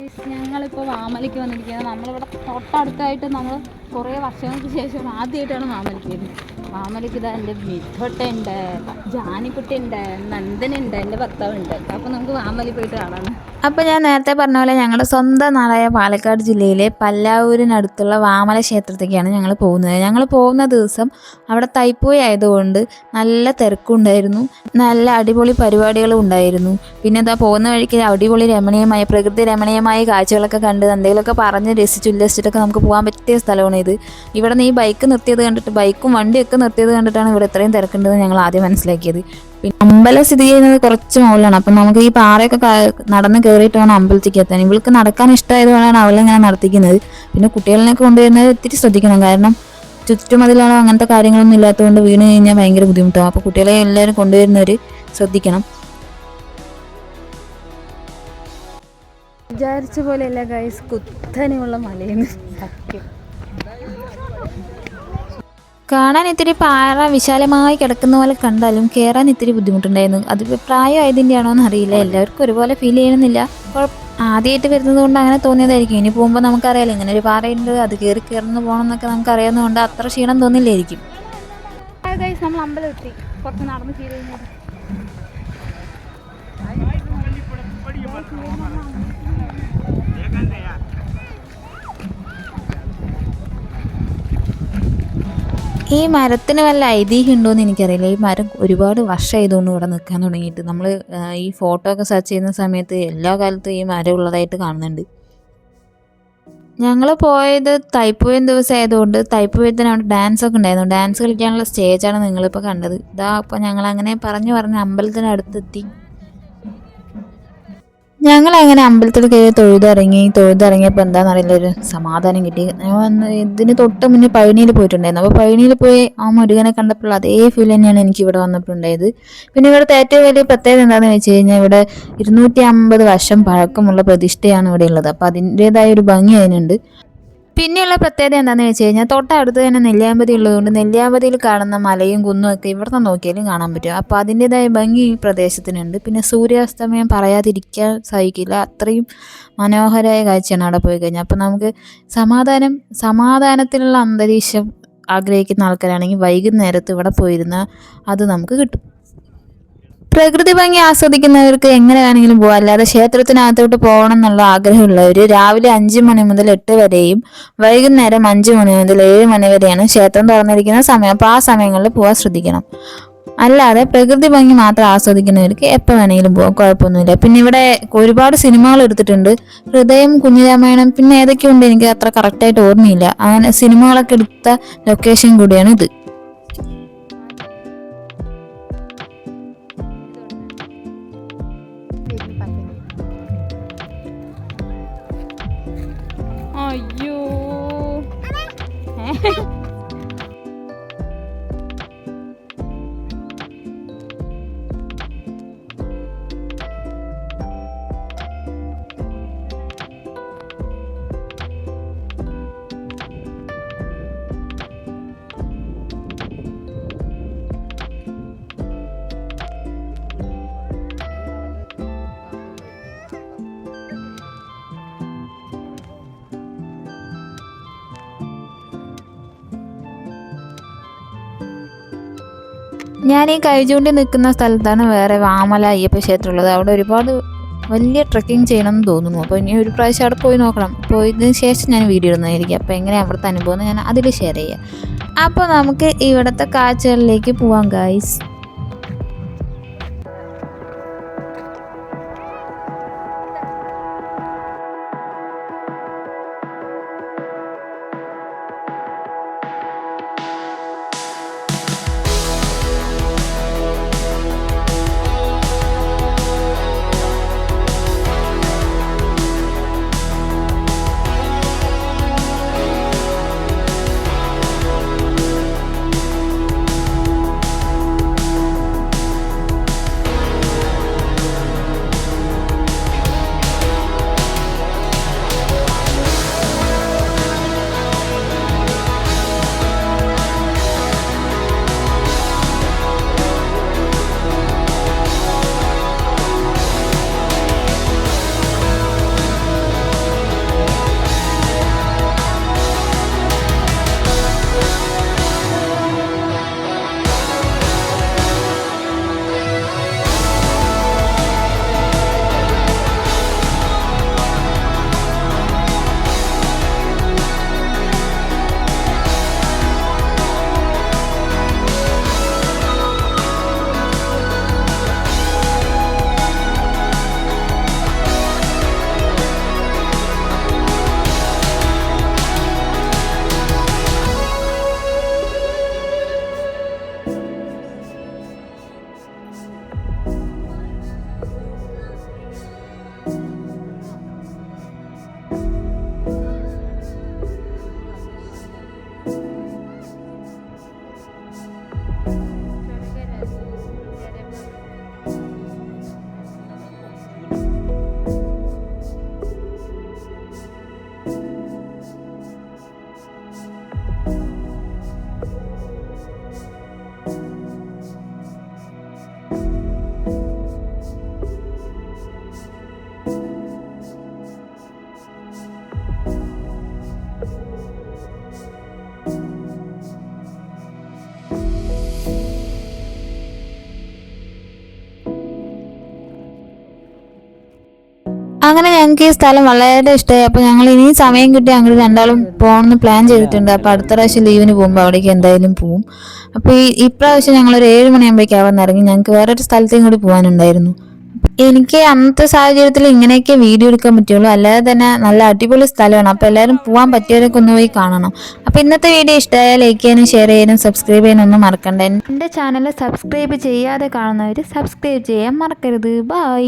ഞങ്ങളിപ്പോൾ വാമലയ്ക്ക് വന്നിരിക്കുന്നത്. നമ്മളിവിടെ തൊട്ടടുത്തായിട്ട് നമ്മൾ കുറേ വർഷങ്ങൾക്ക് ശേഷം ആദ്യമായിട്ടാണ് വാമലയ്ക്ക് വരുന്നത്. വാമലയ്ക്ക് ഇതാ എൻ്റെ മിഥുട്ടുണ്ട്, ജാനിക്കുട്ടിയുണ്ട്, നന്ദനുണ്ട്, എൻ്റെ ഭർത്താവുണ്ട്. അപ്പോൾ നമുക്ക് വാമലി പോയിട്ട് കാണാം. അപ്പോൾ ഞാൻ നേരത്തെ പറഞ്ഞ പോലെ ഞങ്ങളുടെ സ്വന്തം നാടായ പാലക്കാട് ജില്ലയിലെ പല്ലാവൂരിനടുത്തുള്ള വാമല ക്ഷേത്രത്തേക്കാണ് ഞങ്ങൾ പോകുന്നത്. ഞങ്ങൾ പോകുന്ന ദിവസം അവിടെ തൈപ്പൂയ ആയതുകൊണ്ട് നല്ല തിരക്കുണ്ടായിരുന്നു, നല്ല അടിപൊളി പരിപാടികളും ഉണ്ടായിരുന്നു. പിന്നെ ഇതാ പോകുന്ന വഴിക്ക് അടിപൊളി രമണീയമായ പ്രകൃതി രമണീയമായ കാഴ്ചകളൊക്കെ കണ്ട് എന്തെങ്കിലുമൊക്കെ പറഞ്ഞ് ഉല്ലസിച്ചിട്ടൊക്കെ നമുക്ക് പോകാൻ പറ്റിയ സ്ഥലമാണ് ഇത്. ഇവിടെ നിന്ന് ഈ ബൈക്ക് നിർത്തിയത് കണ്ടിട്ട്, ബൈക്കും വണ്ടിയൊക്കെ നിർത്തിയത് കണ്ടിട്ടാണ് ഇവിടെ ഇത്രയും തിരക്കുണ്ടെന്ന് ഞങ്ങൾ ആദ്യം മനസ്സിലാക്കിയത്. പിന്നെ അമ്പലം സ്ഥിതി ചെയ്യുന്നത് കുറച്ച് മുകളിലാണ്. അപ്പം നമുക്ക് ഈ പാറയൊക്കെ നടന്ന് കയറിയിട്ട് വേണം അമ്പലത്തേക്ക് എത്താൻ. ഇവൾക്ക് നടക്കാൻ ഇഷ്ടമായതുകൊണ്ടാണ് അവളിങ്ങനെ നടത്തിക്കുന്നത്. പിന്നെ കുട്ടികളിനൊക്കെ കൊണ്ടുവരുന്നത് ഇത്തിരി ശ്രദ്ധിക്കണം, കാരണം ചുറ്റുമതിലാണോ അങ്ങനത്തെ കാര്യങ്ങളൊന്നും ഇല്ലാത്തതുകൊണ്ട് വീണ് കഴിഞ്ഞാൽ ഭയങ്കര ബുദ്ധിമുട്ടാവും. അപ്പോൾ കുട്ടികളെ എല്ലാവരും കൊണ്ടുവരുന്നവർ ശ്രദ്ധിക്കണം. വിചാരിച്ച പോലെയല്ല ഗൈസ്, കുത്തനെയുള്ള മലയെന്ന് സത്യം. കാണാൻ ഇത്തിരി പാറ വിശാലമായി കിടക്കുന്ന പോലെ കണ്ടാലും കയറാൻ ഇത്തിരി ബുദ്ധിമുട്ടുണ്ടായിരുന്നു. അത് പ്രായമായതിൻ്റെ ആണോ എന്നറിയില്ല, എല്ലാവർക്കും ഒരുപോലെ ഫീൽ ചെയ്യണമെന്നില്ല. ആദ്യമായിട്ട് വരുന്നത് കൊണ്ട് അങ്ങനെ തോന്നിയതായിരിക്കും. ഇനി പോകുമ്പോൾ നമുക്കറിയാലോ ഇങ്ങനെ ഒരു പാറയുണ്ട്, അത് കയറുന്നു പോകണം എന്നൊക്കെ നമുക്കറിയാവുന്നതുകൊണ്ട് അത്ര ക്ഷീണം തോന്നില്ലായിരിക്കും. നമ്മൾ അമ്പലം എത്തി, കുറച്ച് നടന്ന് ചെയ്ത് കഴിഞ്ഞാൽ ഈ മരത്തിന് വല്ല ഐതിഹ്യം ഉണ്ടോയെന്ന് എനിക്കറിയില്ല. ഈ മരം ഒരുപാട് വർഷമായതുകൊണ്ട് ഇവിടെ നിൽക്കാൻ തുടങ്ങിയിട്ട്. നമ്മൾ ഈ ഫോട്ടോ ഒക്കെ സെർച്ച് ചെയ്യുന്ന സമയത്ത് എല്ലാ കാലത്തും ഈ മരം ഉള്ളതായിട്ട് കാണുന്നുണ്ട്. ഞങ്ങൾ പോയത് തൈപ്പൂയം ദിവസം ആയതുകൊണ്ട് തൈപ്പൂയത്തിന് അവിടെ ഡാൻസ് ഒക്കെ ഉണ്ടായിരുന്നു. ഡാൻസ് കളിക്കാനുള്ള സ്റ്റേജാണ് നിങ്ങളിപ്പോൾ കണ്ടത്. ഇതാ അപ്പോൾ ഞങ്ങളങ്ങനെ പറഞ്ഞ് അമ്പലത്തിനടുത്തെത്തി. ഞങ്ങളങ്ങനെ അമ്പലത്തിൽ കയറി തൊഴുതിറങ്ങിയപ്പോൾ എന്താണെന്നറിയില്ല, ഒരു സമാധാനം കിട്ടി. ഇതിന് തൊട്ട് മുന്നേ പഴനിയിൽ പോയിട്ടുണ്ടായിരുന്നു. അപ്പോൾ പഴനിയിൽ പോയി ആ മുരുകനെ കണ്ടപ്പോൾ അതേ ഫീൽ തന്നെയാണ് എനിക്ക് ഇവിടെ വന്നപ്പോൾ ഉണ്ടായത്. പിന്നെ ഇവിടുത്തെ ഏറ്റവും വലിയ പ്രത്യേകത എന്താണെന്ന് വെച്ച് കഴിഞ്ഞാൽ ഇവിടെ 250 വർഷം പഴക്കമുള്ള പ്രതിഷ്ഠയാണ് ഇവിടെ ഉള്ളത്. അപ്പോൾ അതിൻ്റേതായ ഒരു ഭംഗി അതിനുണ്ട്. പിന്നെയുള്ള പ്രത്യേകത എന്താണെന്ന് വെച്ച് കഴിഞ്ഞാൽ തൊട്ടടുത്ത് തന്നെ നെല്ലിയാമ്പതി ഉള്ളതുകൊണ്ട് നെല്ലിയാമ്പതിയിൽ കാണുന്ന മലയും കുന്നും ഒക്കെ ഇവിടുന്ന് നോക്കിയാലും കാണാൻ പറ്റും. അപ്പോൾ അതിൻ്റേതായ ഭംഗി ഈ പ്രദേശത്തിനുണ്ട്. പിന്നെ സൂര്യാസ്തമയം പറയാതിരിക്കാൻ സാധിക്കില്ല, അത്രയും മനോഹരമായ കാഴ്ചയാണ് അവിടെ പോയി കഴിഞ്ഞാൽ. അപ്പോൾ നമുക്ക് സമാധാനത്തിലുള്ള അന്തരീക്ഷം ആഗ്രഹിക്കുന്ന ആൾക്കാരാണെങ്കിൽ വൈകുന്നേരത്ത് ഇവിടെ പോയിരുന്നാൽ അത് നമുക്ക് കിട്ടും. പ്രകൃതി ഭംഗി ആസ്വദിക്കുന്നവർക്ക് എങ്ങനെ വേണമെങ്കിലും പോകാം, അല്ലാതെ ക്ഷേത്രത്തിനകത്തോട്ട് പോകണം എന്നുള്ള ആഗ്രഹമുള്ളവർ രാവിലെ 5 മണി മുതൽ 8 വരെയും വൈകുന്നേരം 5 മണി മുതൽ 7 മണി വരെയാണ് ക്ഷേത്രം തുറന്നിരിക്കുന്ന സമയം. അപ്പോൾ ആ സമയങ്ങളിൽ പോകാൻ ശ്രദ്ധിക്കണം. അല്ലാതെ പ്രകൃതി ഭംഗി മാത്രം ആസ്വദിക്കുന്നവർക്ക് എപ്പോൾ വേണമെങ്കിലും പോകാം, കുഴപ്പമൊന്നുമില്ല. പിന്നെ ഇവിടെ ഒരുപാട് സിനിമകൾ എടുത്തിട്ടുണ്ട്. ഹൃദയം, കുഞ്ഞിരാമായണം, പിന്നെ ഏതൊക്കെയുണ്ട് എനിക്ക് അത്ര കറക്റ്റായിട്ട് ഓർമ്മയില്ല. അങ്ങനെ സിനിമകളൊക്കെ എടുത്ത ലൊക്കേഷൻ കൂടിയാണ് ഇത്. അയ്യോ ഞാൻ ഈ കൈചൂണ്ടി നിൽക്കുന്ന സ്ഥലത്താണ് വേറെ വാമല അയ്യപ്പ ക്ഷേത്രം ഉള്ളത്. അവിടെ ഒരുപാട് വലിയ ട്രെക്കിങ് ചെയ്യണമെന്ന് തോന്നുന്നു. അപ്പോൾ ഇനി ഒരു പ്രാവശ്യം അവിടെ പോയി നോക്കണം. പോയതിന് ശേഷം ഞാൻ വീഡിയോ ഇടുന്നതായിരിക്കും. അപ്പോൾ എങ്ങനെ അവിടുത്തെ അനുഭവം ഞാൻ അതിൽ ഷെയർ ചെയ്യാം. അപ്പോൾ നമുക്ക് ഇവിടുത്തെ കാഴ്ചകളിലേക്ക് പോവാം ഗൈസ്. അങ്ങനെ ഞങ്ങൾക്ക് ഈ സ്ഥലം വളരെ ഇഷ്ടമായി. അപ്പോൾ ഞങ്ങൾ ഇനി സമയം കിട്ടി ഞങ്ങൾ രണ്ടാളും പോകണമെന്ന് പ്ലാൻ ചെയ്തിട്ടുണ്ട്. അപ്പോൾ അടുത്ത പ്രാവശ്യം ലീവിന് പോകുമ്പോൾ അവിടേക്ക് എന്തായാലും പോവും. അപ്പോൾ ഇപ്രാവശ്യം ഞങ്ങളൊരു 7 മണിയാകുമ്പോഴേക്കും അവിടെ ഇറങ്ങി. ഞങ്ങൾക്ക് വേറൊരു സ്ഥലത്തേക്കും കൂടി പോകാനുണ്ടായിരുന്നു. എനിക്ക് അന്നത്തെ സാഹചര്യത്തിൽ ഇങ്ങനെയൊക്കെ വീഡിയോ എടുക്കാൻ പറ്റുള്ളൂ, അല്ലാതെ തന്നെ നല്ല അടിപൊളി സ്ഥലമാണ്. അപ്പോൾ എല്ലാവരും പോകാൻ പറ്റിയവരൊക്കെ ഒന്ന് പോയി കാണണം. അപ്പോൾ ഇന്നത്തെ വീഡിയോ ഇഷ്ടമായാൽ ലൈക്ക് ചെയ്യാനും ഷെയർ ചെയ്യാനും സബ്സ്ക്രൈബ് ചെയ്യാനൊന്നും മറക്കണ്ട. എൻ്റെ ചാനൽ സബ്സ്ക്രൈബ് ചെയ്യാതെ കാണുന്നവർ സബ്സ്ക്രൈബ് ചെയ്യാൻ മറക്കരുത്. ബൈ.